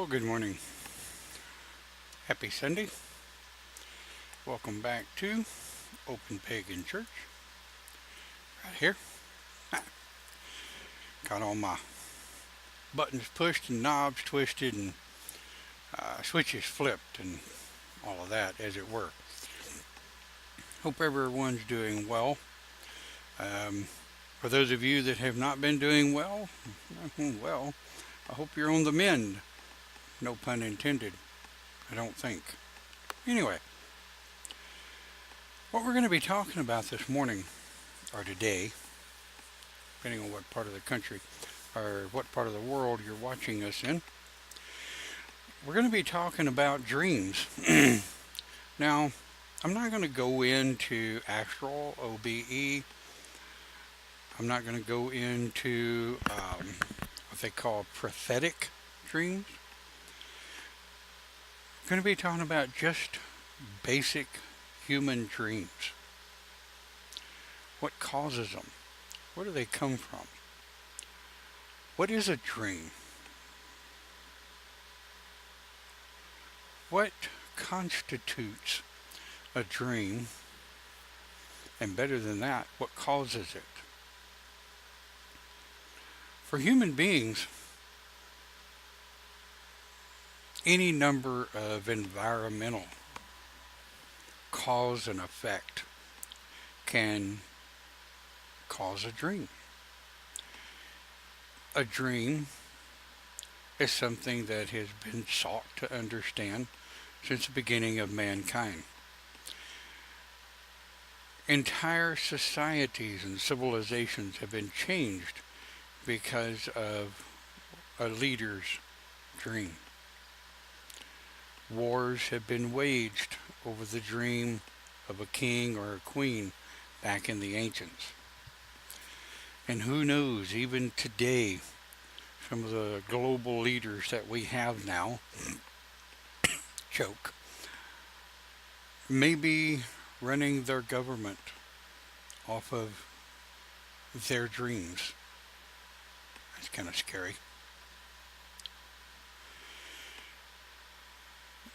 Good morning. Happy Sunday. Welcome back to Open Pagan Church. Right here. Got all my buttons pushed and knobs twisted and switches flipped and all of that, as it were. Hope everyone's doing well. Um, for those of you that have not been doing well, well, I hope you're on the mend. No pun intended, I don't think. Anyway, what we're going to be talking about this morning, or today, depending on what part of the country or what part of the world you're watching us in, we're going to be talking about dreams. Now, I'm not going to go into astral, OBE. I'm not going to go into what they call prophetic dreams. I'm going to be talking about just basic human dreams. What causes them? Where do they come from? What is a dream? What constitutes a dream? And better than that, what causes it? For human beings, any number of environmental cause and effect can cause a dream. A dream is something that has been sought to understand since the beginning of mankind. Entire societies and civilizations have been changed because of a leader's dream. Wars have been waged over the dream of a king or a queen back in the ancients. And who knows, even today, some of the global leaders that we have now, choke, may be running their government off of their dreams. That's kind of scary.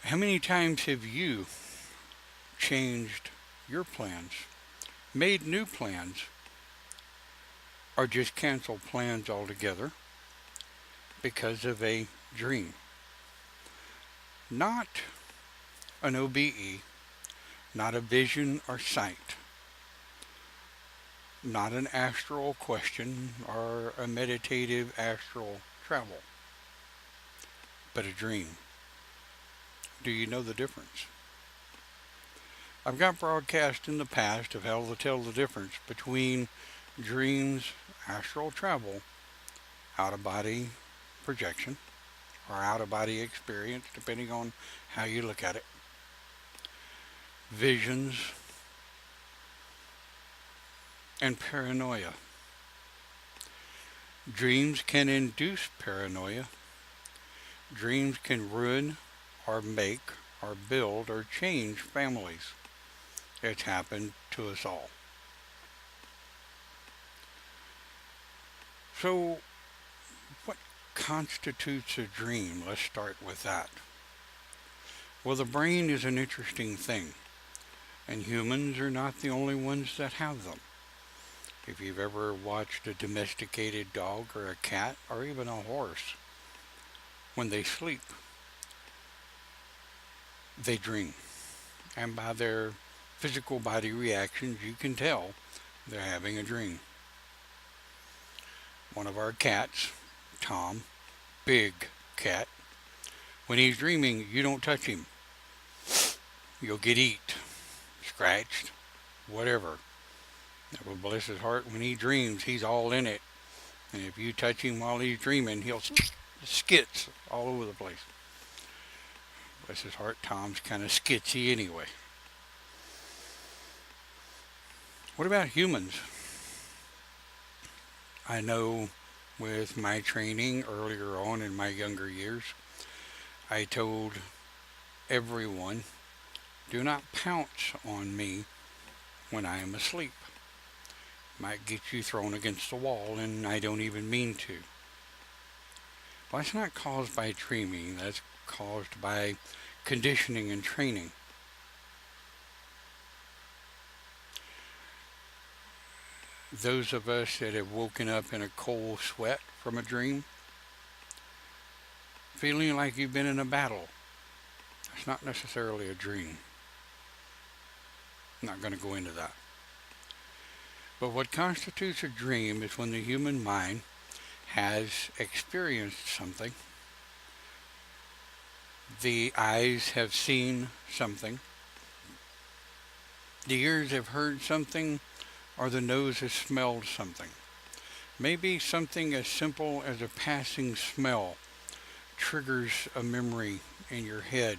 How many times have you changed your plans, made new plans, or just canceled plans altogether because of a dream? Not an OBE, not a vision or sight, not an astral question or a meditative astral travel, but a dream. Do you know the difference? I've got broadcasts in the past of how to tell the difference between dreams, astral travel, out-of-body projection, or out-of-body experience, depending on how you look at it, visions, and paranoia. Dreams can induce paranoia. Dreams can ruin or make or build or change families. It's happened to us all. So, what constitutes a dream? Let's start with that. Well, the brain is an interesting thing, and humans are not the only ones that have them. If you've ever watched a domesticated dog or a cat or even a horse, when they sleep, they dream. And by their physical body reactions, you can tell they're having a dream. One of our cats, Tom, big cat, when he's dreaming, you don't touch him. You'll get eat, scratched, whatever. But bless his heart, when he dreams, he's all in it. And if you touch him while he's dreaming, he'll skits all over the place. Bless his heart, Tom's kind of skitsy anyway. What about humans? I know with my training earlier on in my younger years, I told everyone, do not pounce on me when I am asleep. Might get you thrown against the wall, and I don't even mean to. Well, that's not caused by dreaming. That's caused by conditioning and training. Those of us that have woken up in a cold sweat from a dream, feeling like you've been in a battle, it's not necessarily a dream. I'm not going to go into that. But what constitutes a dream is when the human mind has experienced something, the eyes have seen something, the ears have heard something, or the nose has smelled something. Maybe something as simple as a passing smell triggers a memory in your head.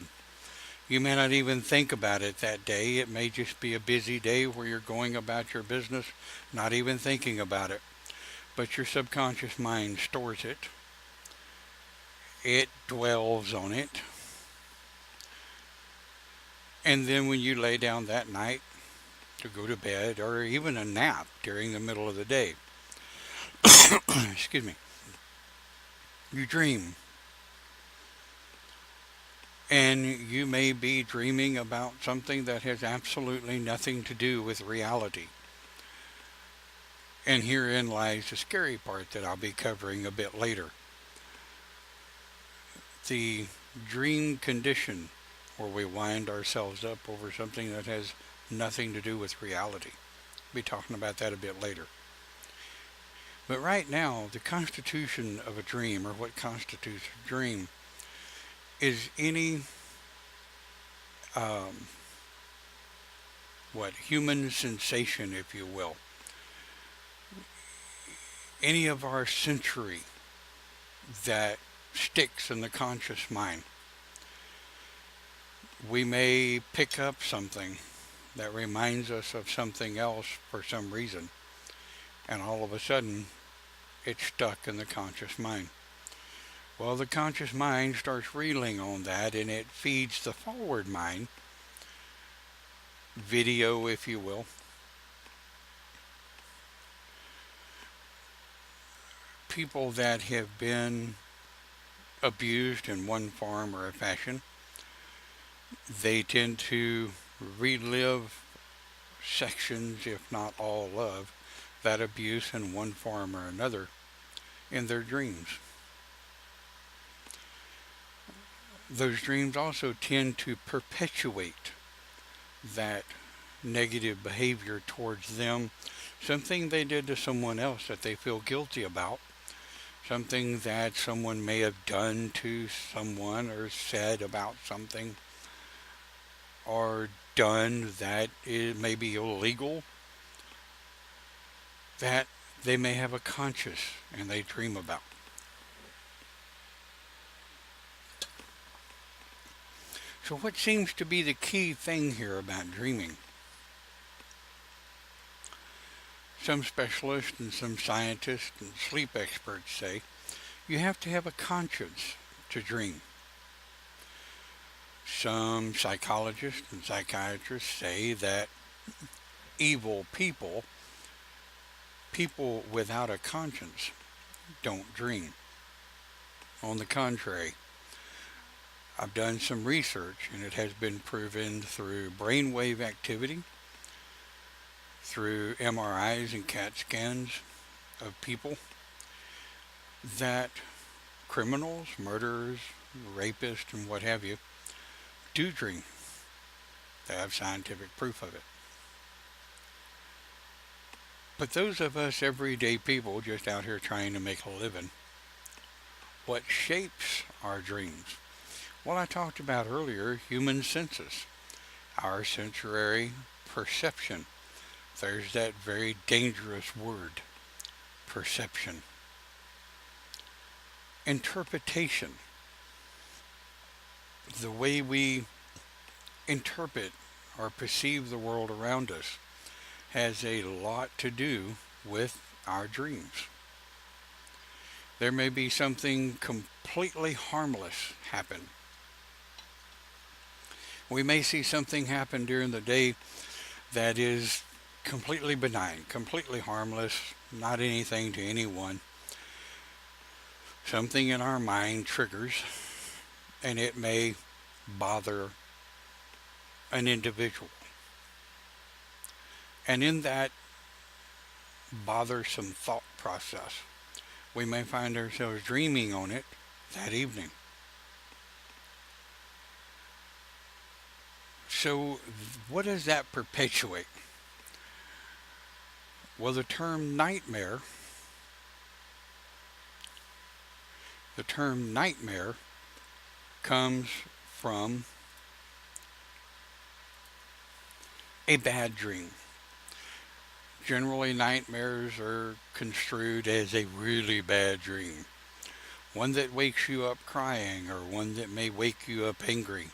You may not even think about it that day. It may just be a busy day where you're going about your business, not even thinking about it. But your subconscious mind stores it. It dwells on it. And then when you lay down that night to go to bed or even a nap during the middle of the day, excuse me, you dream. And you may be dreaming about something that has absolutely nothing to do with reality. And herein lies the scary part that I'll be covering a bit later. The dream condition, where we wind ourselves up over something that has nothing to do with reality. I'll be talking about that a bit later. But right now, the constitution of a dream, or what constitutes a dream, is any human sensation, if you will, any of our sensory that sticks in the conscious mind. We may pick up something that reminds us of something else for some reason, and all of a sudden it's stuck in the conscious mind. Well, the conscious mind starts reeling on that, and it feeds the forward mind, video if you will, people that have been abused in one form or a fashion. They tend to relive sections, if not all of, that abuse in one form or another in their dreams. Those dreams also tend to perpetuate that negative behavior towards them, something they did to someone else that they feel guilty about, something that someone may have done to someone or said about something, or done that it may be illegal, that they may have a conscience and they dream about. So what seems to be the key thing here about dreaming? Some specialists and some scientists and sleep experts say you have to have a conscience to dream. Some psychologists and psychiatrists say that evil people, people without a conscience, don't dream. On the contrary, I've done some research, and it has been proven through brainwave activity, through MRIs and CAT scans of people, that criminals, murderers, rapists, and what have you, do dream. They have scientific proof of it. But those of us everyday people just out here trying to make a living, what shapes our dreams? Well, I talked about earlier human senses, our sensory perception. There's that very dangerous word, perception. Interpretation. The way we interpret or perceive the world around us has a lot to do with our dreams. There may be something completely harmless happen. We may see something happen during the day that is completely benign, completely harmless, not anything to anyone. Something in our mind triggers, and it may bother an individual. And in that bothersome thought process, we may find ourselves dreaming on it that evening. So, what does that perpetuate? Well, the term nightmare comes from a bad dream. Generally, nightmares are construed as a really bad dream. One that wakes you up crying, or one that may wake you up angry.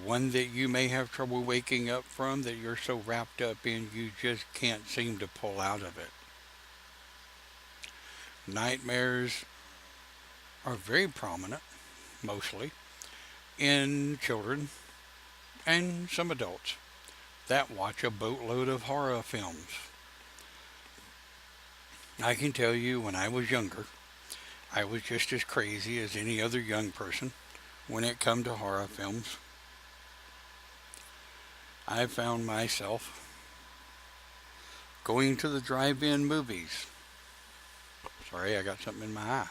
One that you may have trouble waking up from that you're so wrapped up in you just can't seem to pull out of it. Nightmares are very prominent, mostly, in children and some adults that watch a boatload of horror films. I can tell you when I was younger, I was just as crazy as any other young person when it come to horror films. I found myself going to the drive-in movies. Sorry, I got something in my eye,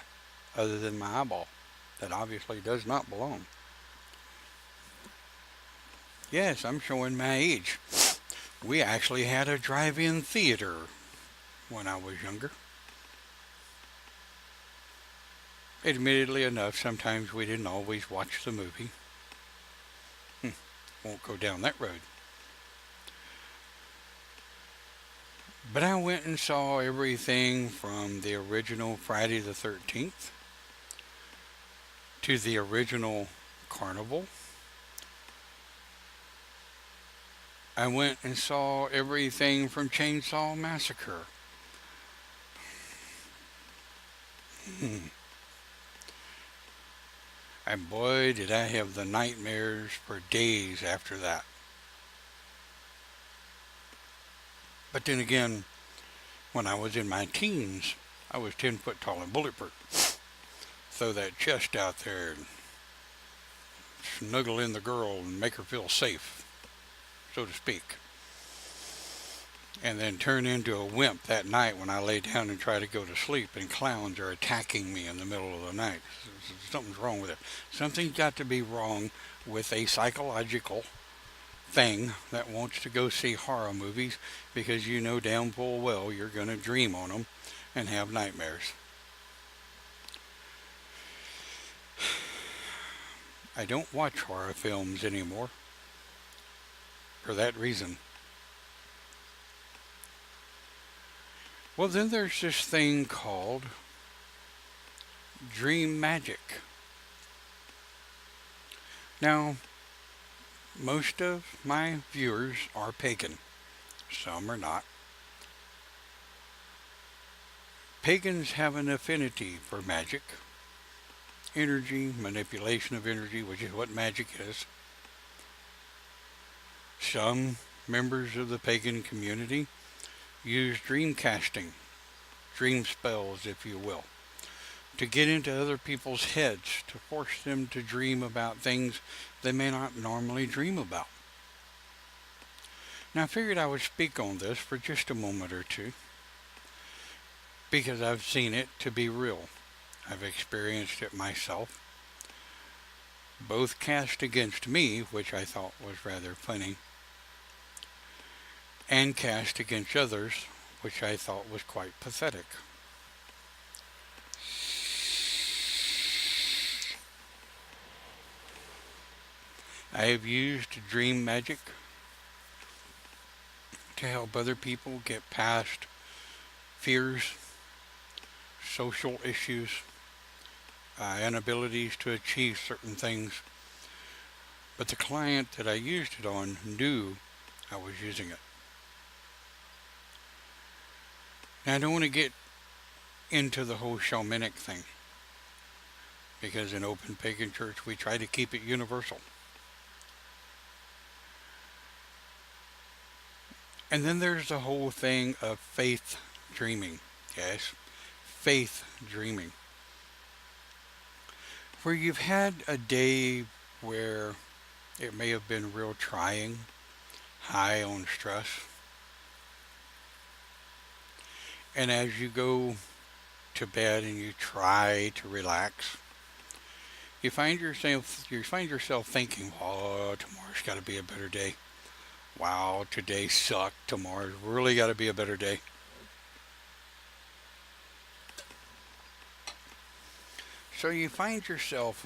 other than my eyeball, that obviously does not belong. Yes, I'm showing my age. We actually had a drive-in theater when I was younger. Admittedly enough, sometimes we didn't always watch the movie. Won't go down that road. But I went and saw everything from the original Friday the 13th to the original Carnival. I went and saw everything from Chainsaw Massacre. And boy, did I have the nightmares for days after that. But then again, when I was in my teens, I was 10 foot tall and bulletproof. Throw that chest out there and snuggle in the girl and make her feel safe, so to speak. And then turn into a wimp that night when I lay down and try to go to sleep and clowns are attacking me in the middle of the night. Something's wrong with it. Something's got to be wrong with a psychological thing that wants to go see horror movies because you know damn full well you're going to dream on them and have nightmares. I don't watch horror films anymore for that reason. Well, then there's this thing called dream magic. Now, most of my viewers are pagan. Some are not. Pagans have an affinity for magic, energy, manipulation of energy, which is what magic is. Some members of the pagan community use dream casting, dream spells, if you will, to get into other people's heads, to force them to dream about things they may not normally dream about. Now, I figured I would speak on this for just a moment or two, because I've seen it to be real. I've experienced it myself, both cast against me, which I thought was rather funny, and cast against others, which I thought was quite pathetic. I have used dream magic to help other people get past fears, social issues, inabilities to achieve certain things. But the client that I used it on knew I was using it. Now, I don't want to get into the whole shamanic thing, because in Open Pagan Church we try to keep it universal. And then there's the whole thing of faith dreaming. Yes, faith dreaming. where you've had a day where it may have been real trying, high on stress, and as you go to bed and you try to relax, you find yourself thinking, "Oh, tomorrow's got to be a better day. Wow, today sucked. Tomorrow's really got to be a better day." So you find yourself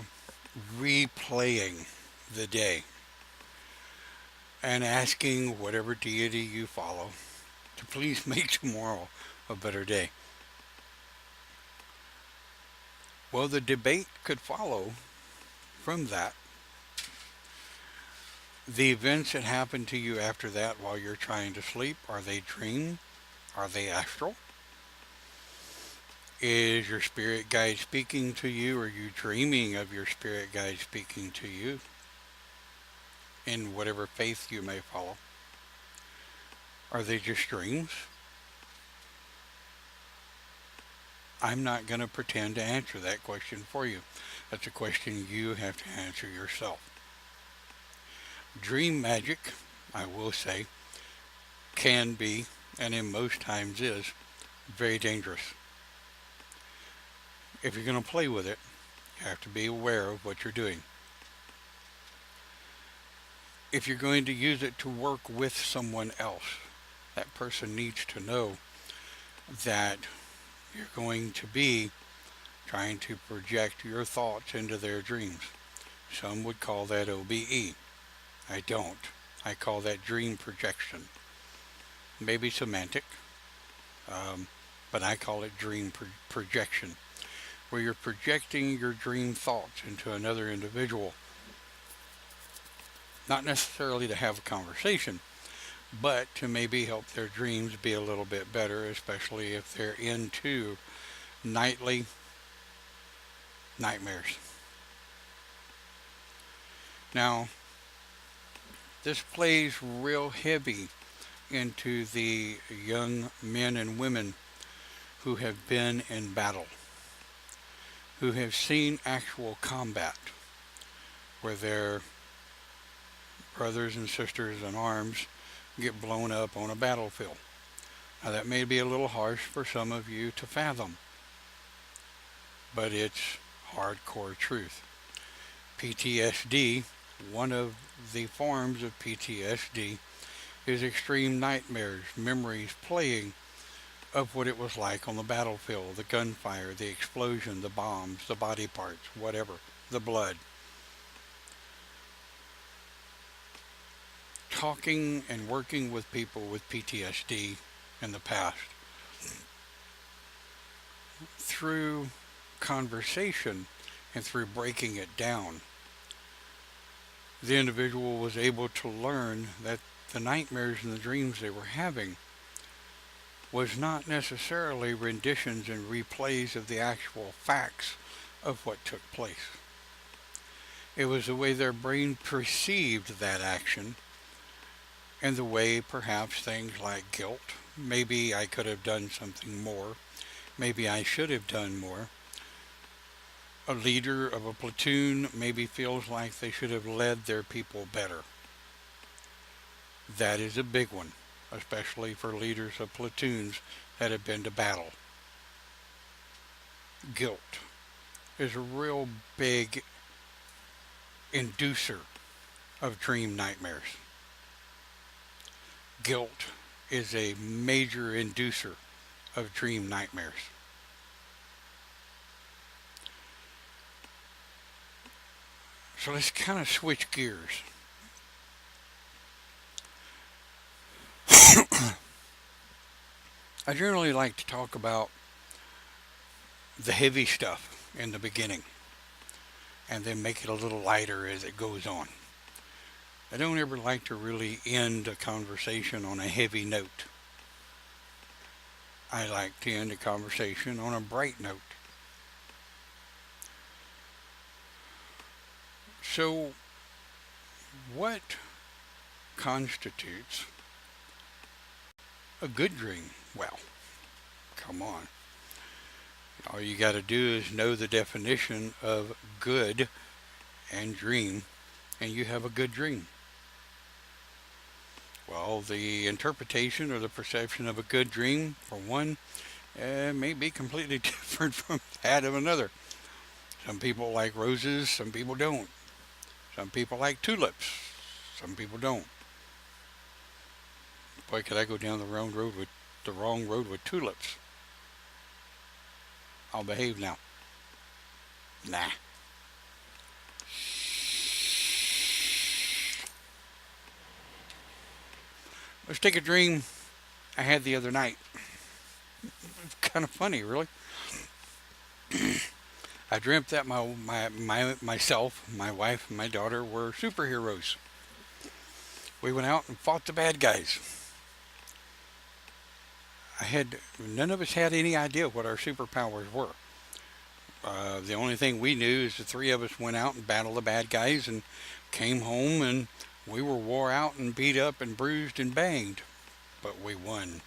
replaying the day and asking whatever deity you follow to please make tomorrow a better day. Well, the debate could follow from that. The events that happen to you after that while you're trying to sleep, are they dream? Are they astral? Is your spirit guide speaking to you? Are you dreaming of your spirit guide speaking to you in whatever faith you may follow? Are they just dreams? I'm not going to pretend to answer that question for you. That's a question you have to answer yourself. Dream magic, I will say, can be, and in most times is, very dangerous. If you're going to play with it, you have to be aware of what you're doing. If you're going to use it to work with someone else, that person needs to know that you're going to be trying to project your thoughts into their dreams. Some would call that OBE. I don't. I call that dream projection. Maybe semantic, um, but I call it dream projection, where you're projecting your dream thoughts into another individual, not necessarily to have a conversation, but to maybe help their dreams be a little bit better, especially if they're into nightly nightmares. Now, this plays real heavy into the young men and women who have been in battle, who have seen actual combat, where their brothers and sisters in arms get blown up on a battlefield. Now, that may be a little harsh for some of you to fathom, but it's hardcore truth. PTSD, one of the forms of PTSD, is extreme nightmares, memories playing of what it was like on the battlefield, the gunfire, the explosion, the bombs, the body parts, whatever, the blood. Talking and working with people with PTSD in the past, through conversation and through breaking it down, the individual was able to learn that the nightmares and the dreams they were having was not necessarily renditions and replays of the actual facts of what took place. It was the way their brain perceived that action and the way perhaps things like guilt, maybe I could have done something more, maybe I should have done more. A leader of a platoon maybe feels like they should have led their people better. That is a big one, especially for leaders of platoons that have been to battle. Guilt is a real big inducer of dream nightmares. Guilt is a major inducer of dream nightmares. So let's kind of switch gears. I generally like to talk about the heavy stuff in the beginning and then make it a little lighter as it goes on. I don't ever like to really end a conversation on a heavy note. I like to end a conversation on a bright note. So, what constitutes a good dream? Well, come on. All you got to do is know the definition of good and dream, and you have a good dream. Well, the interpretation or the perception of a good dream, for one, may be completely different from that of another. Some people like roses, some people don't. Some people like tulips, some people don't. Boy, could I go down the wrong road with tulips. I'll behave now. Nah. Let's take a dream I had the other night. It's kind of funny, really. I dreamt that myself, my wife, and my daughter were superheroes. We went out and fought the bad guys. None of us had any idea what our superpowers were. The only thing we knew is the three of us went out and battled the bad guys and came home, and we were wore out and beat up and bruised and banged, but we won.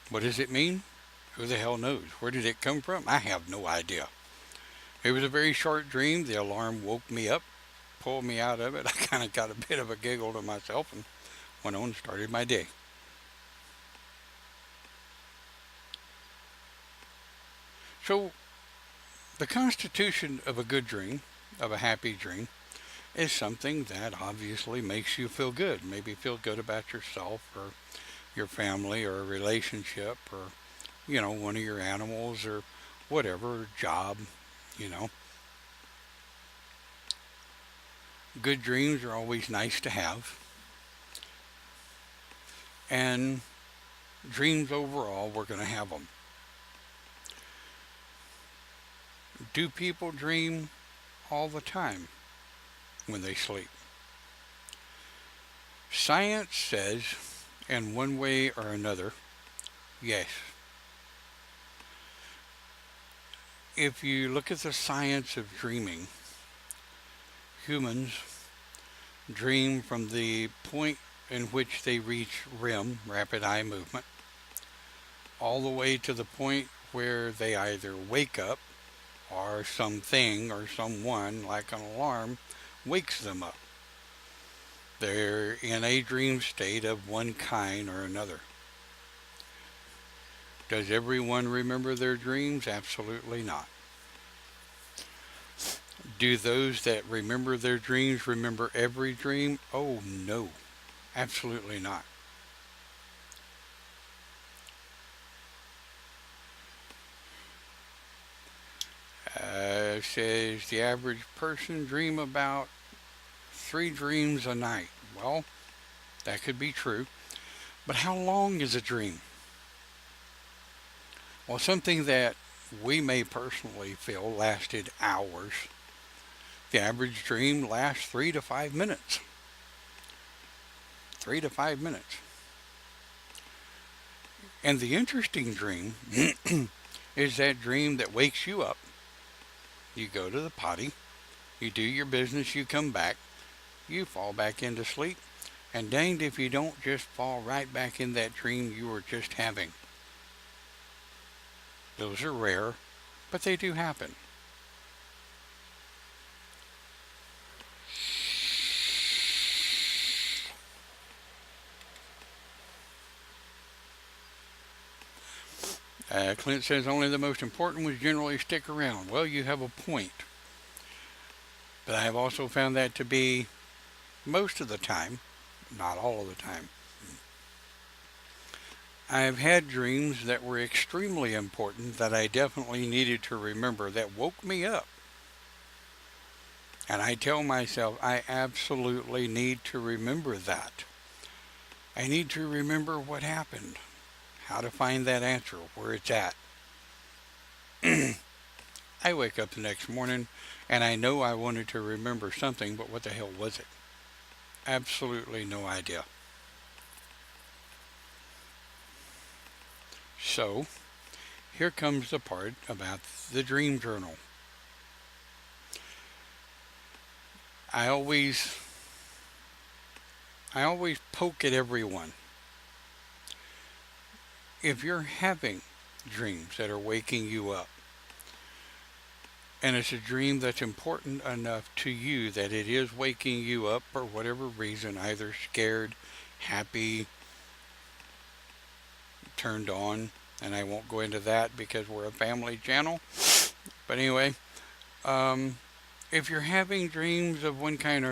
What does it mean? Who the hell knows? Where did it come from? I have no idea. It was a very short dream. The alarm woke me up, pulled me out of it. I kind of got a bit of a giggle to myself and went on and started my day. So, the constitution of a good dream, of a happy dream, is something that obviously makes you feel good. Maybe feel good about yourself or your family or a relationship or, one of your animals or whatever, job, you know. Good dreams are always nice to have. And dreams overall, we're going to have them. Do people dream all the time when they sleep? Science says, in one way or another, yes. If you look at the science of dreaming, humans dream from the point in which they reach REM, rapid eye movement, all the way to the point where they either wake up or something or someone, like an alarm, wakes them up. They're in a dream state of one kind or another. Does everyone remember their dreams? Absolutely not. Do those that remember their dreams remember every dream? Oh no, absolutely not. Says the average person dream about 3 dreams a night. Well, that could be true. But how long is a dream? Well, something that we may personally feel lasted hours. The average dream lasts 3 to 5 minutes. 3 to 5 minutes. And the interesting dream is that dream that wakes you up. You go to the potty, you do your business, you come back, you fall back into sleep, and danged if you don't just fall right back in that dream you were just having. Those are rare, but they do happen. Clint says only the most important ones generally stick around. Well, you have a point. But I have also found that to be most of the time, not all of the time. I have had dreams that were extremely important that I definitely needed to remember that woke me up. And I tell myself I absolutely need to remember that. I need to remember what happened, how to find that answer, where it's at. I wake up the next morning and I know I wanted to remember something, but what the hell was it? Absolutely no idea. So, here comes the part about the dream journal. I always poke at everyone. If you're having dreams that are waking you up, and it's a dream that's important enough to you that it is waking you up for whatever reason, either scared, happy, turned on, and I won't go into that because we're a family channel. But anyway, um, if you're having dreams of one kind or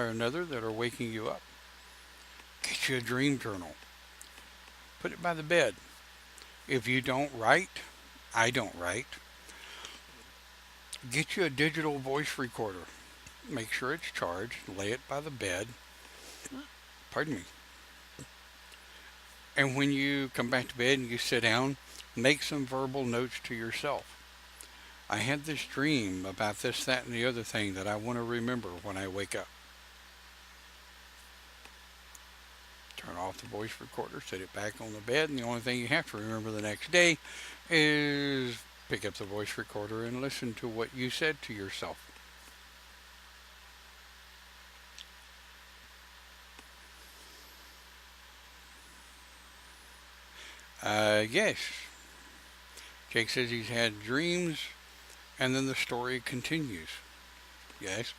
another that are waking you up, get you a dream journal. Put it by the bed. If you don't write, I don't write. Get you a digital voice recorder. Make sure it's charged. Lay it by the bed. Pardon me. And when you come back to bed and you sit down, make some verbal notes to yourself. I had this dream about this, that, and the other thing that I want to remember when I wake up. Turn off the voice recorder, set it back on the bed, and the only thing you have to remember the next day is pick up the voice recorder and listen to what you said to yourself. Yes. Jake says he's had dreams, and then the story continues. Yes.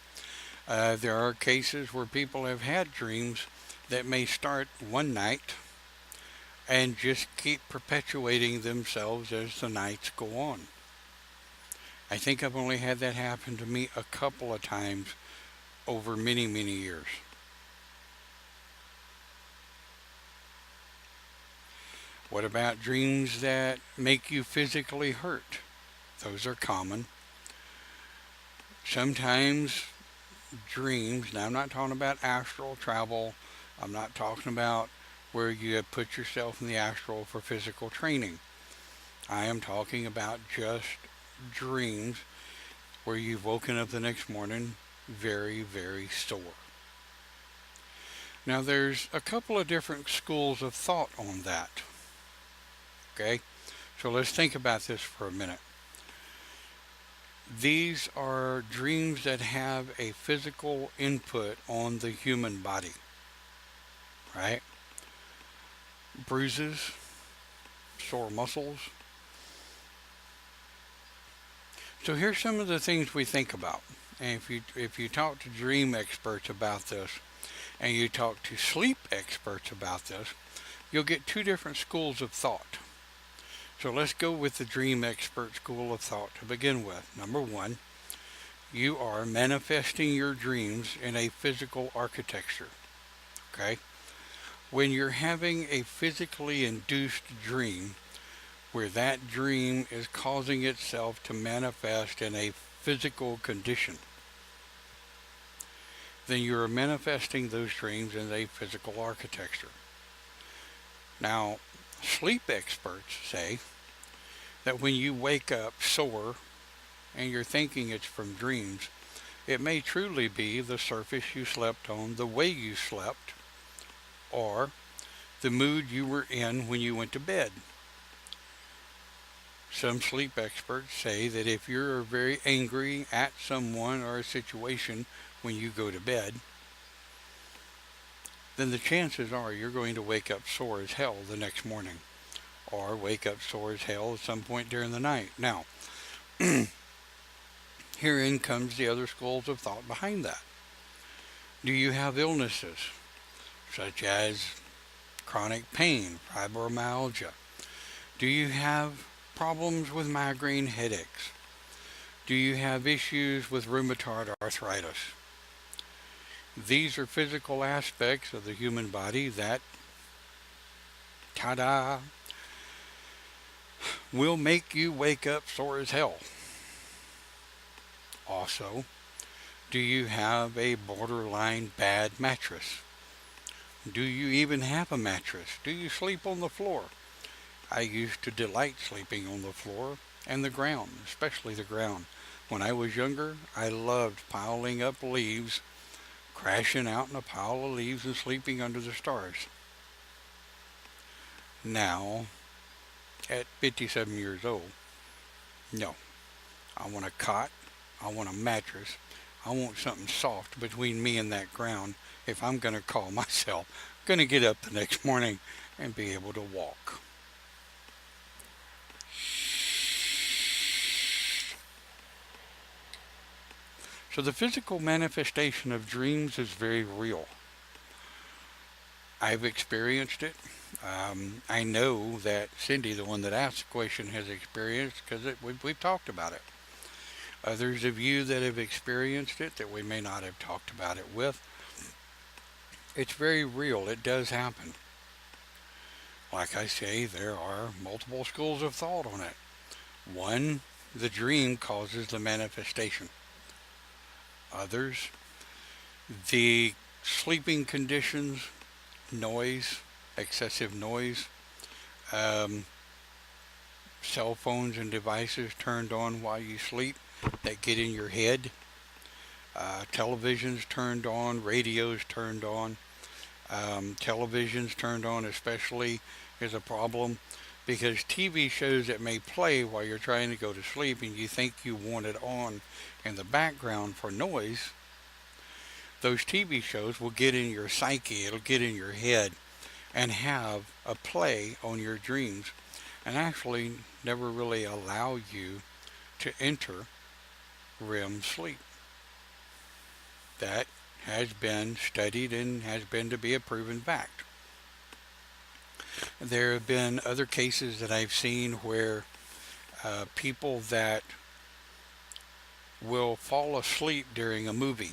There are cases where people have had dreams that may start one night and just keep perpetuating themselves as the nights go on. I think I've only had that happen to me a couple of times over many, many years. What about dreams that make you physically hurt? Those are common. Sometimes dreams, now I'm not talking about astral travel, I'm not talking about where you have put yourself in the astral for physical training. I am talking about just dreams where you've woken up the next morning very, very sore. Now there's a couple of different schools of thought on that. Okay? So let's think about this for a minute. These are dreams that have a physical input on the human body, right? Bruises, sore muscles. So here's some of the things we think about. And if you talk to dream experts about this, and you talk to sleep experts about this, you'll get two different schools of thought. So let's go with the dream expert school of thought to begin with. Number one, you are manifesting your dreams in a physical architecture. Okay? When you're having a physically induced dream, where that dream is causing itself to manifest in a physical condition, then you're manifesting those dreams in a physical architecture. Now, sleep experts say that when you wake up sore and you're thinking it's from dreams, it may truly be the surface you slept on, the way you slept, or the mood you were in when you went to bed. Some sleep experts say that if you're very angry at someone or a situation when you go to bed, then the chances are you're going to wake up sore as hell the next morning, or wake up sore as hell at some point during the night. Now, herein comes the other schools of thought behind that. Do you have illnesses, such as chronic pain, fibromyalgia? Do you have problems with migraine headaches? Do you have issues with rheumatoid arthritis? These are physical aspects of the human body that, ta-da, will make you wake up sore as hell. Also, do you have a borderline bad mattress? Do you even have a mattress? Do you sleep on the floor? I used to delight sleeping on the floor and the ground, especially the ground. When I was younger, I loved piling up leaves, crashing out in a pile of leaves and sleeping under the stars. Now, at 57 years old, no. I want a cot, I want a mattress, I want something soft between me and that ground if I'm going to call myself going to get up the next morning and be able to walk. So the physical manifestation of dreams is very real. I've experienced it. I know that Cindy, the one that asked the question, has experienced because we've talked about it. Others of you that have experienced it that we may not have talked about it with, it's very real. It does happen. Like I say, there are multiple schools of thought on it. One, the dream causes the manifestation. Others, the sleeping conditions, noise, excessive noise, um, cell phones and devices turned on while you sleep that get in your head, televisions turned on, radios turned on, televisions turned on especially is a problem because TV shows that may play while you're trying to go to sleep and you think you want it on in the background for noise, those TV shows will get in your psyche, it'll get in your head and have a play on your dreams and actually never really allow you to enter REM sleep. That has been studied and has been to be a proven fact. There have been other cases that I've seen where people that will fall asleep during a movie,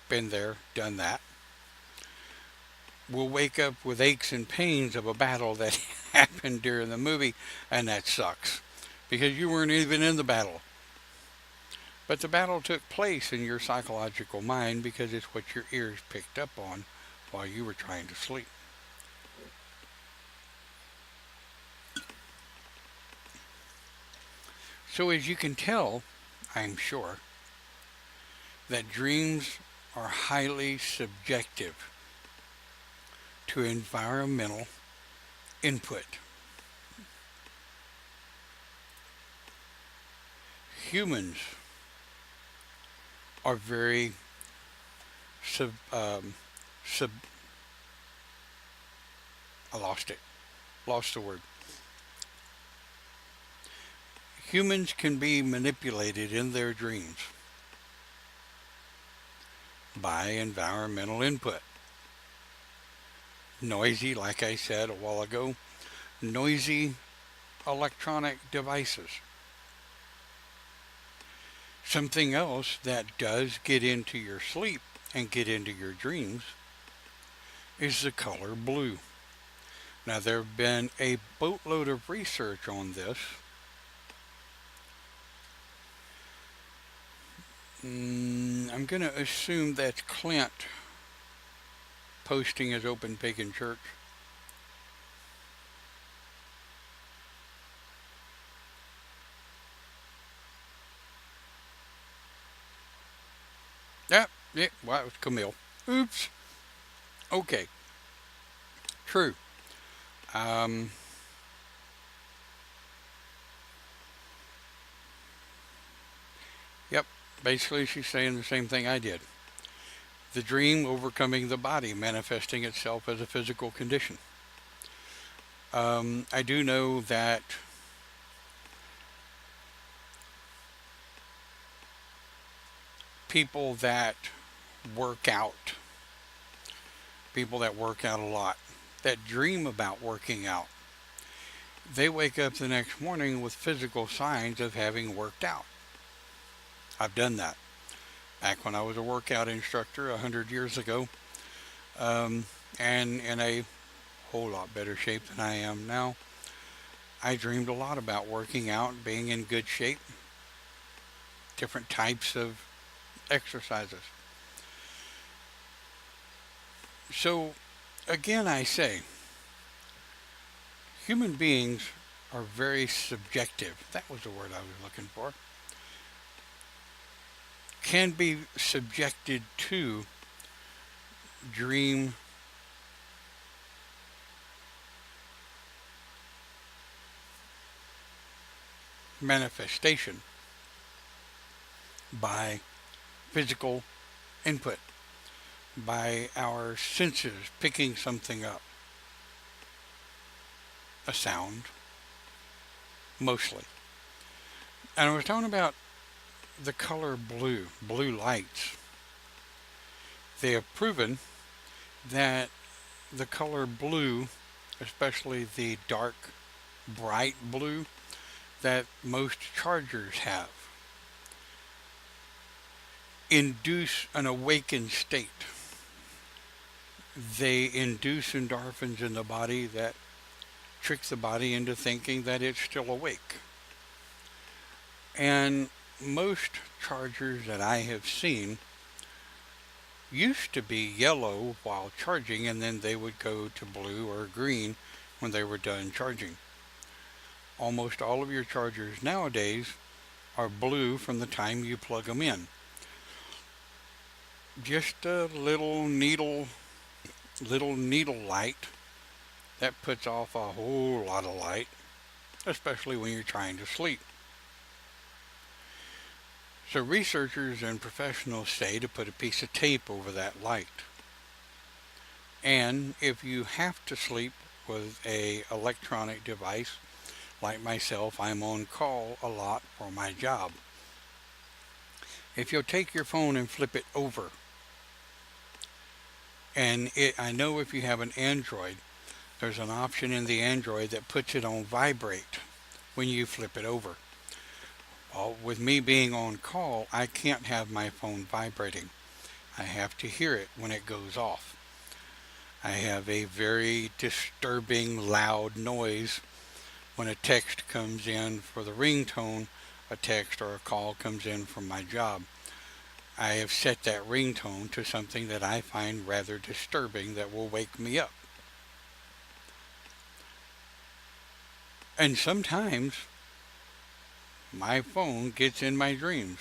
been there, done that, will wake up with aches and pains of a battle that happened during the movie, and that sucks because you weren't even in the battle. But the battle took place in your psychological mind because it's what your ears picked up on while you were trying to sleep. So as you can tell, I'm sure, that dreams are highly subjective to environmental input. Humans are very sub, sub, I lost it, lost the word. Humans can be manipulated in their dreams by environmental input. Noisy, like I said a while ago, noisy electronic devices. Something else that does get into your sleep and get into your dreams is the color blue. Now, there have been a boatload of research on this. I'm going to assume that's Clint posting his Open Pagan Church. Yeah, well, it was Camille. Oops. Okay. True. Yep. Basically, she's saying the same thing I did. The dream overcoming the body, manifesting itself as a physical condition. I do know that people that work out, people that work out a lot, that dream about working out, they wake up the next morning with physical signs of having worked out. I've done that. Back when I was a workout instructor 100 years ago, and in a whole lot better shape than I am now, I dreamed a lot about working out, being in good shape, different types of exercises. So, again, I say, human beings are very subjective. That was the word I was looking for. Can be subjected to dream manifestation by physical input, by our senses picking something up. A sound, mostly. And I was talking about the color blue, blue lights. They have proven that the color blue, especially the dark, bright blue that most chargers have, induce an awakened state. They induce endorphins in the body that trick the body into thinking that it's still awake. And most chargers that I have seen used to be yellow while charging, and then they would go to blue or green when they were done charging. Almost all of your chargers nowadays are blue from the time you plug them in. Just a little needle light that puts off a whole lot of light, especially when you're trying to sleep. So researchers and professionals say to put a piece of tape over that light. And if you have to sleep with a electronic device, like myself, I'm on call a lot for my job. If you'll take your phone and flip it over, I know if you have an Android, there's an option in the Android that puts it on vibrate when you flip it over. Well, with me being on call, I can't have my phone vibrating. I have to hear it when it goes off. I have a very disturbing loud noise when a text comes in for the ringtone, a text or a call comes in from my job. I have set that ringtone to something that I find rather disturbing that will wake me up. And sometimes my phone gets in my dreams.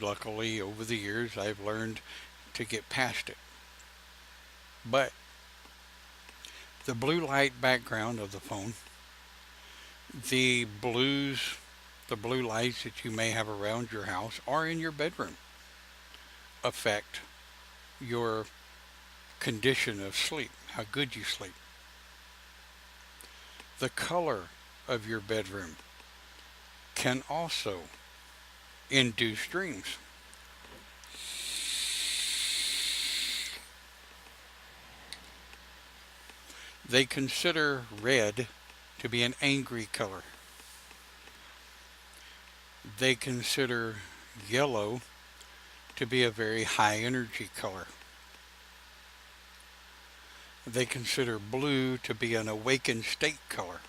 Luckily, over the years, I've learned to get past it. But the blue light background of the phone, the blue lights that you may have around your house or in your bedroom affect your condition of sleep, how good you sleep. The color of your bedroom can also induce dreams. They consider red to be an angry color. They consider yellow to be a very high energy color. They consider blue to be an awakened state color.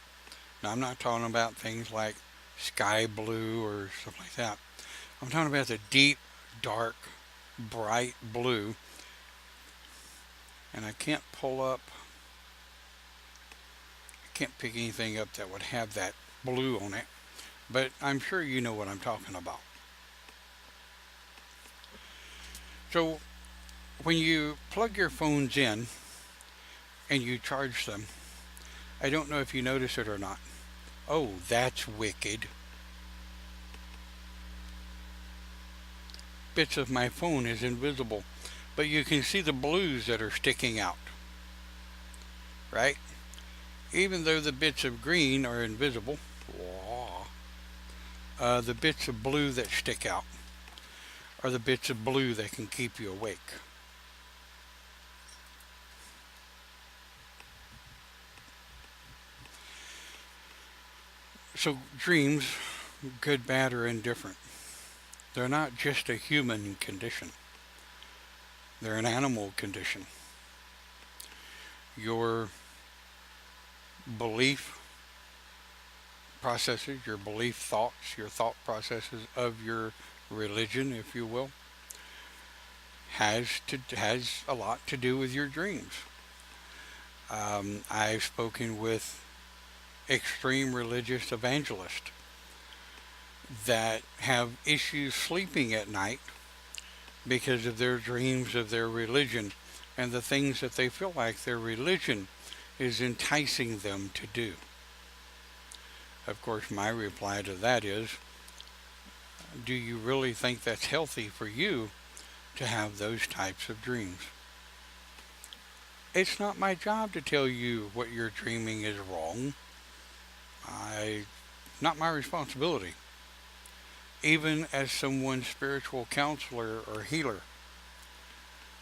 Now, I'm not talking about things like sky blue or stuff like that. I'm talking about the deep, dark, bright blue. And I can't pick anything up that would have that blue on it, but I'm sure you know what I'm talking about. So when you plug your phones in and you charge them, I don't know if you notice it or not. Oh, that's wicked. Bits of my phone is invisible, but you can see the blues that are sticking out, right? Even though the bits of green are invisible, the bits of blue that stick out are the bits of blue that can keep you awake. So dreams, good, bad, or indifferent, they're not just a human condition. They're an animal condition. Your belief processes, your belief thoughts, your thought processes of your religion, if you will, has a lot to do with your dreams. I've spoken with extreme religious evangelists that have issues sleeping at night because of their dreams of their religion and the things that they feel like their religion is enticing them to do. Of course, my reply to that is, do you really think that's healthy for you to have those types of dreams? It's not my job to tell you what you're dreaming is wrong. Not my responsibility. even as someone's spiritual counselor or healer.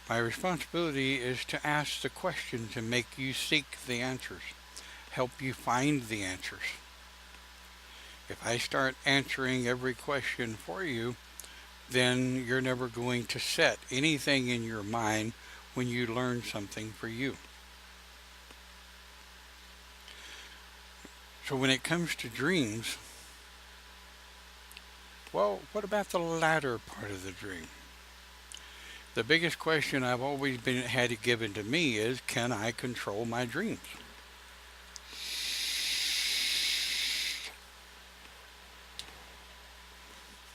My responsibility is to ask the questions and make you seek the answers, help you find the answers. If I start answering every question for you, then you're never going to set anything in your mind when you learn something for you. So when it comes to dreams, well, what about the latter part of the dream? The biggest question I've always been had it given to me is, can I control my dreams?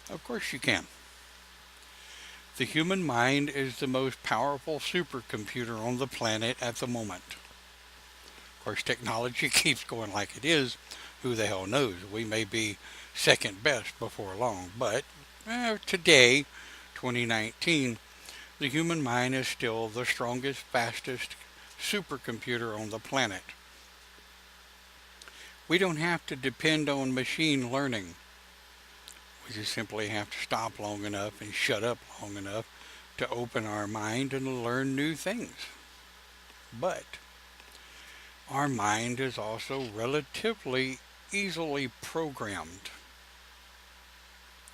Of course you can. The human mind is the most powerful supercomputer on the planet at the moment. Of course, technology keeps going like it is. Who the hell knows? We may be second best before long. But today, 2019, the human mind is still the strongest, fastest supercomputer on the planet. We don't have to depend on machine learning. We just simply have to stop long enough and shut up long enough to open our mind and learn new things. But our mind is also relatively easily programmed.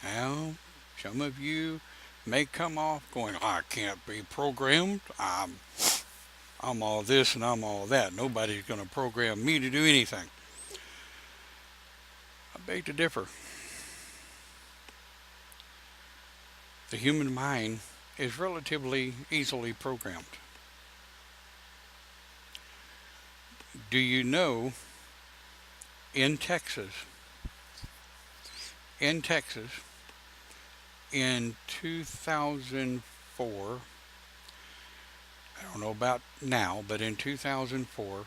Now, some of you may come off going, I can't be programmed. I'm all this and I'm all that. Nobody's going to program me to do anything. I beg to differ. The human mind is relatively easily programmed. Do you know in Texas, in 2004, I don't know about now, but in 2004,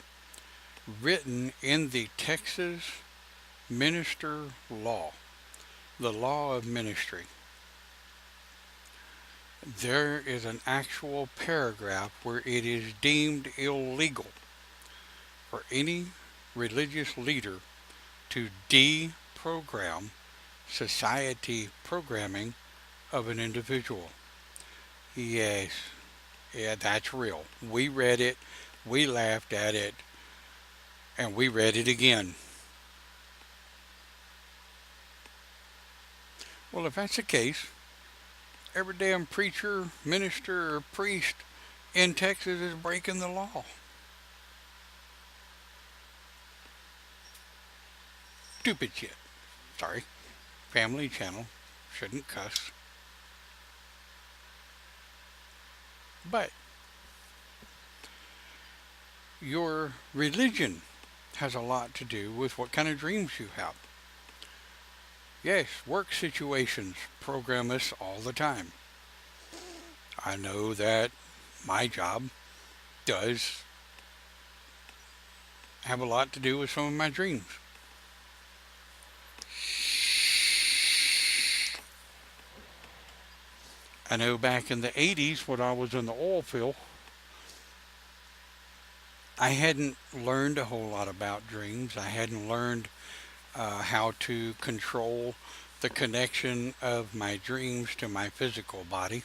written in the Texas minister law, the law of ministry, there is an actual paragraph where it is deemed illegal for any religious leader to deprogram society programming of an individual. Yes, yeah, that's real. We read it, we laughed at it, and we read it again. Well, if that's the case, every damn preacher, minister, or priest in Texas is breaking the law. Stupid shit. Sorry. Family channel. Shouldn't cuss. But your religion has a lot to do with what kind of dreams you have. Yes, work situations program us all the time. I know that my job does have a lot to do with some of my dreams. I know back in the 80s when I was in the oil field, I hadn't learned a whole lot about dreams. I hadn't learned how to control the connection of my dreams to my physical body.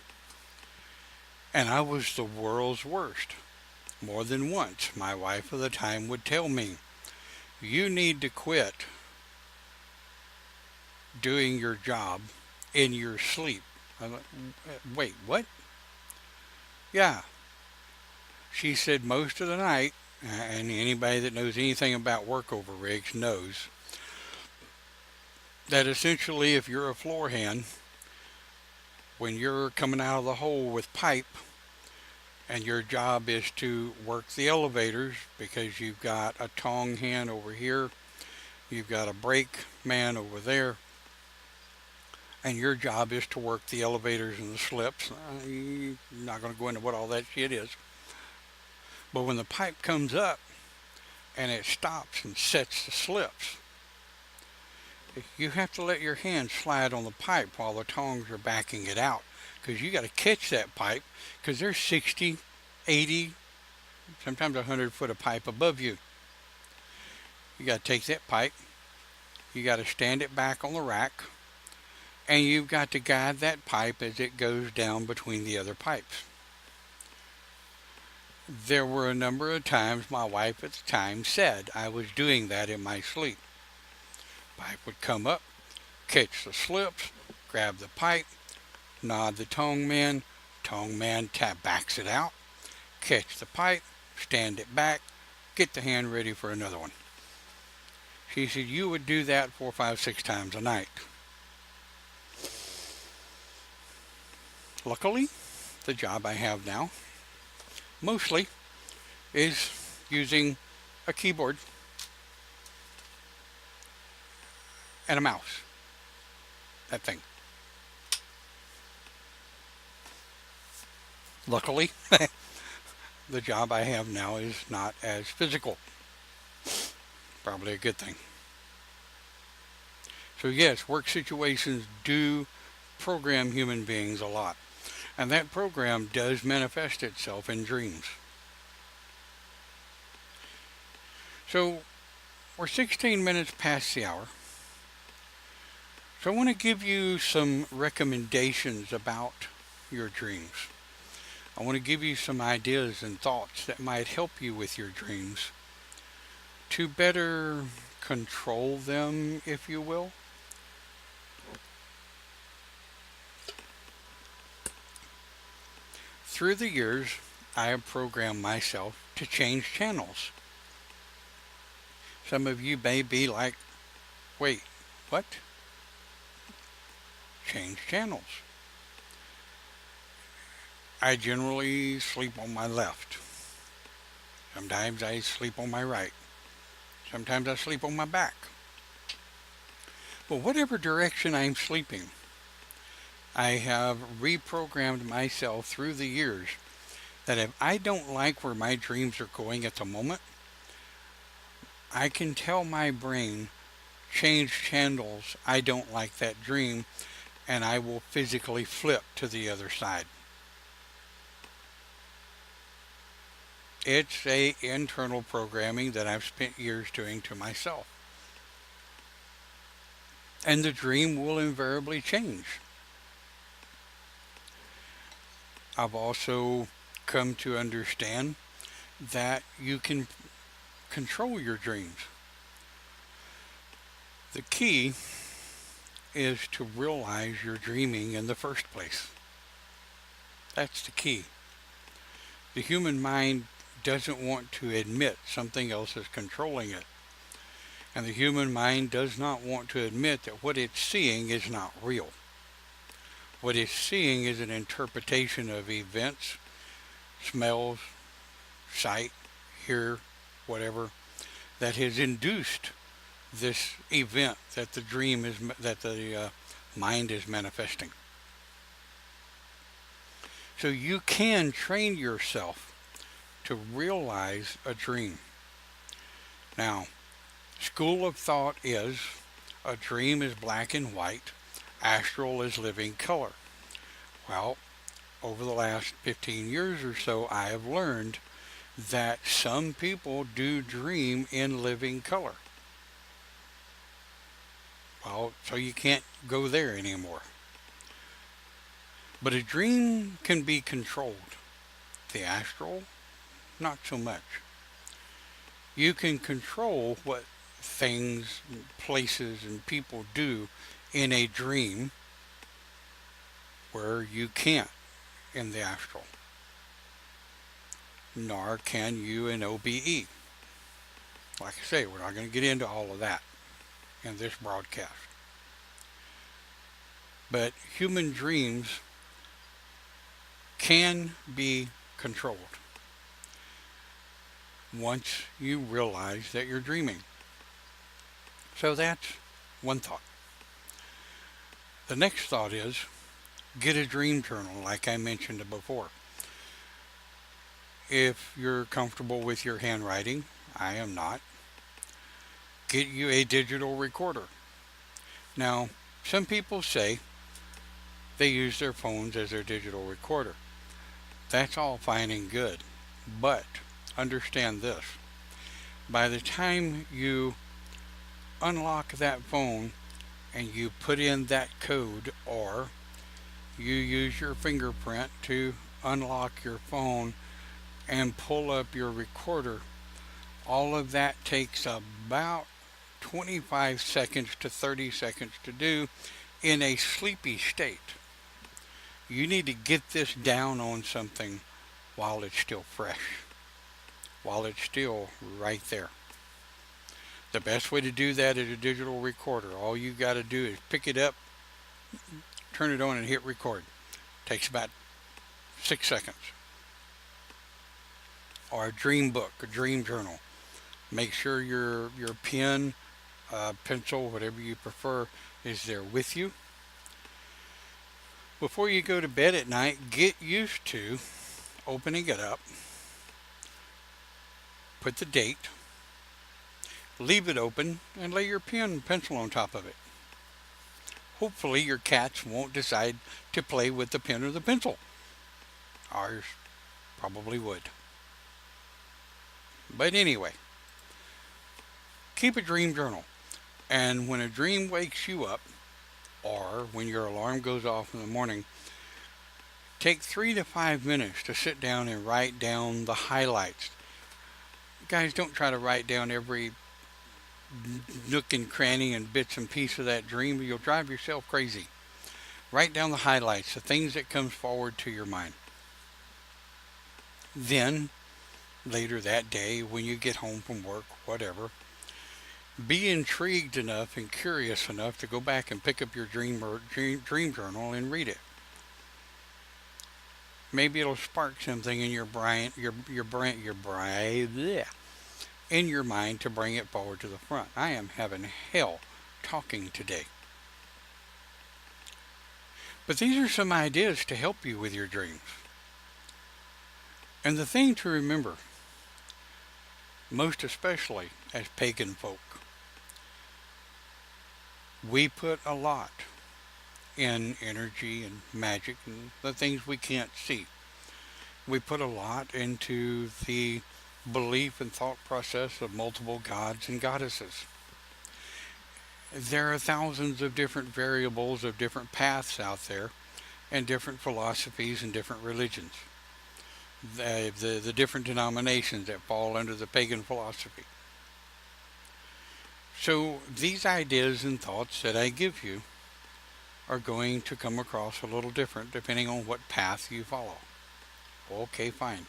And I was the world's worst. More than once, my wife of the time would tell me, you need to quit doing your job in your sleep. I'm like, wait, what? Yeah. She said most of the night, and anybody that knows anything about workover rigs knows, that essentially if you're a floor hand, when you're coming out of the hole with pipe, and your job is to work the elevators because you've got a tong hand over here, you've got a brake man over there, and your job is to work the elevators and the slips. You're not going to go into what all that shit is. But when the pipe comes up and it stops and sets the slips, you have to let your hand slide on the pipe while the tongs are backing it out, because you got to catch that pipe, because there's 60, 80, sometimes 100 foot of pipe above you. You got to take that pipe, you got to stand it back on the rack, and you've got to guide that pipe as it goes down between the other pipes. There were a number of times my wife at the time said I was doing that in my sleep. Pipe would come up, catch the slips, grab the pipe, nod the tongue man backs it out, catch the pipe, stand it back, get the hand ready for another one. She said, you would do that 4, 5, 6 times a night. Luckily, the job I have now mostly is using a keyboard and a mouse. That thing. Luckily, the job I have now is not as physical. Probably a good thing. So yes, work situations do program human beings a lot. And that program does manifest itself in dreams. So we're 16 minutes past the hour. So I want to give you some recommendations about your dreams. I want to give you some ideas and thoughts that might help you with your dreams to better control them, if you will. Through the years, I have programmed myself to change channels. Some of you may be like, wait, what? Change channels. I generally sleep on my left. Sometimes I sleep on my right. Sometimes I sleep on my back. But whatever direction I'm sleeping, I have reprogrammed myself through the years that if I don't like where my dreams are going at the moment, I can tell my brain, change channels, I don't like that dream, and I will physically flip to the other side. It's a internal programming that I've spent years doing to myself. And the dream will invariably change. I've also come to understand that you can control your dreams. The key is to realize you're dreaming in the first place. That's the key. The human mind doesn't want to admit something else is controlling it. And the human mind does not want to admit that what it's seeing is not real. What it's seeing is an interpretation of events, smells, sight, hear, whatever, that has induced this event that the dream is, that the mind is manifesting. So you can train yourself to realize a dream. Now, school of thought is a dream is black and white, astral is living color. Well, over the last 15 years or so, I have learned that some people do dream in living color. Well, so you can't go there anymore. But a dream can be controlled. The astral, not so much. You can control what things, places, and people do in a dream where you can't in the astral. Nor can you in OBE. Like I say, we're not going to get into all of that in this broadcast. But human dreams can be controlled once you realize that you're dreaming. So that's one thought. The next thought is get a dream journal, like I mentioned before. If you're comfortable with your handwriting, I am not, get you a digital recorder. Now, some people say they use their phones as their digital recorder. That's all fine and good, but understand this. By the time you unlock that phone and you put in that code, or you use your fingerprint to unlock your phone and pull up your recorder, all of that takes about 25 seconds to 30 seconds to do in a sleepy state. You need to get this down on something while it's still fresh, while it's still right there. The best way to do that is a digital recorder. All you got to do is pick it up, turn it on, and hit record. Takes about 6 seconds. Or a dream book, a dream journal. Make sure your pen, pencil, whatever you prefer, is there with you. Before you go to bed at night, get used to opening it up, put the date, leave it open, and lay your pen and pencil on top of it. Hopefully your cats won't decide to play with the pen or the pencil. Ours probably would. But anyway, keep a dream journal. And when a dream wakes you up, or when your alarm goes off in the morning, take 3 to 5 minutes to sit down and write down the highlights. Guys, don't try to write down every nook and cranny and bits and pieces of that dream. You'll drive yourself crazy. Write down the highlights, the things that comes forward to your mind. Then, later that day, when you get home from work, whatever, be intrigued enough and curious enough to go back and pick up your dream journal and read it. Maybe it'll spark something in your brain, in your mind to bring it forward to the front. I am having hell talking today. But these are some ideas to help you with your dreams. And the thing to remember, most especially as pagan folk, we put a lot in energy and magic and the things we can't see. We put a lot into the belief and thought process of multiple gods and goddesses. There are thousands of different variables of different paths out there and different philosophies and different religions. The different denominations that fall under the pagan philosophy. So these ideas and thoughts that I give you are going to come across a little different depending on what path you follow. Okay, fine.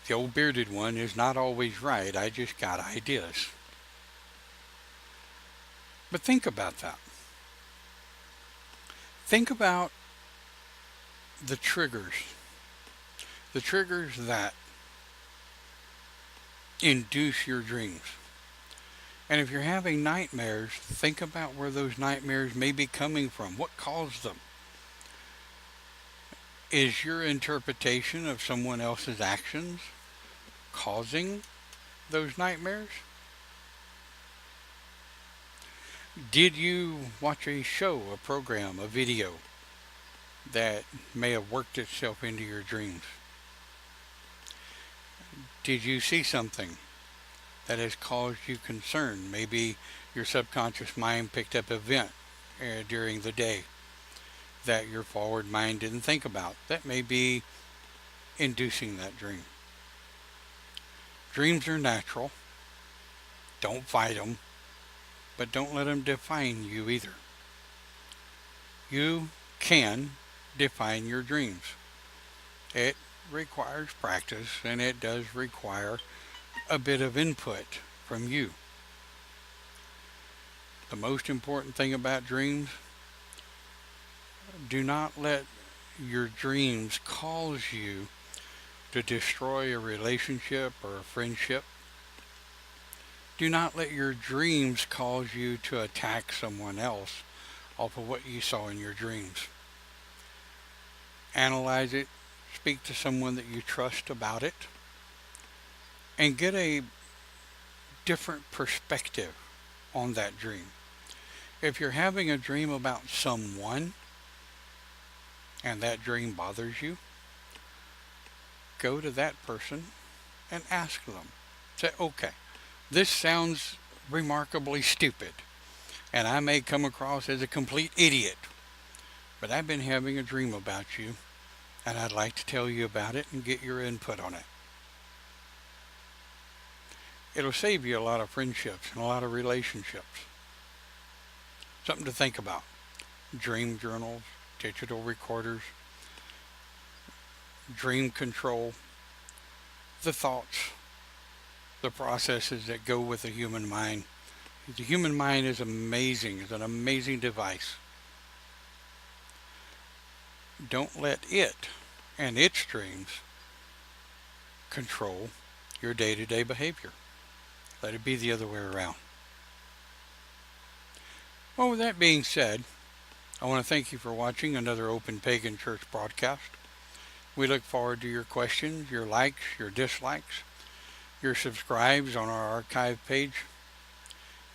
The old bearded one is not always right. I just got ideas. But think about that. Think about the triggers. The triggers that induce your dreams. And if you're having nightmares, think about where those nightmares may be coming from. What caused them? Is your interpretation of someone else's actions causing those nightmares? Did you watch a show, a program, a video that may have worked itself into your dreams? Did you see something that has caused you concern? Maybe your subconscious mind picked up an event during the day that your forward mind didn't think about. That may be inducing that dream. Dreams are natural. Don't fight them, but don't let them define you either. You can define your dreams. It requires practice, and it does require a bit of input from you. The most important thing about dreams, do not let your dreams cause you to destroy a relationship or a friendship. Do not let your dreams cause you to attack someone else off of what you saw in your dreams. Analyze it, speak to someone that you trust about it, and get a different perspective on that dream. If you're having a dream about someone and that dream bothers you, go to that person and ask them. Say, okay, this sounds remarkably stupid, And I may come across as a complete idiot, but I've been having a dream about you, and I'd like to tell you about it and get your input on it. It'll save you a lot of friendships and a lot of relationships. Something to think about. Dream journals, digital recorders, dream control, the thoughts, the processes that go with the human mind. The human mind is amazing. It's an amazing device. Don't let it and its dreams control your day-to-day behavior. Let it be the other way around. Well, with that being said, I want to thank you for watching another Open Pagan Church broadcast. We look forward to your questions, your likes, your dislikes, your subscribes on our archive page.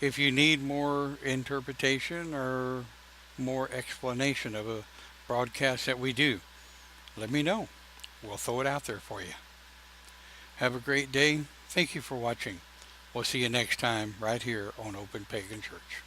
If you need more interpretation or more explanation of a broadcast that we do, let me know. We'll throw it out there for you. Have a great day. Thank you for watching. We'll see you next time right here on Open Pagan Church.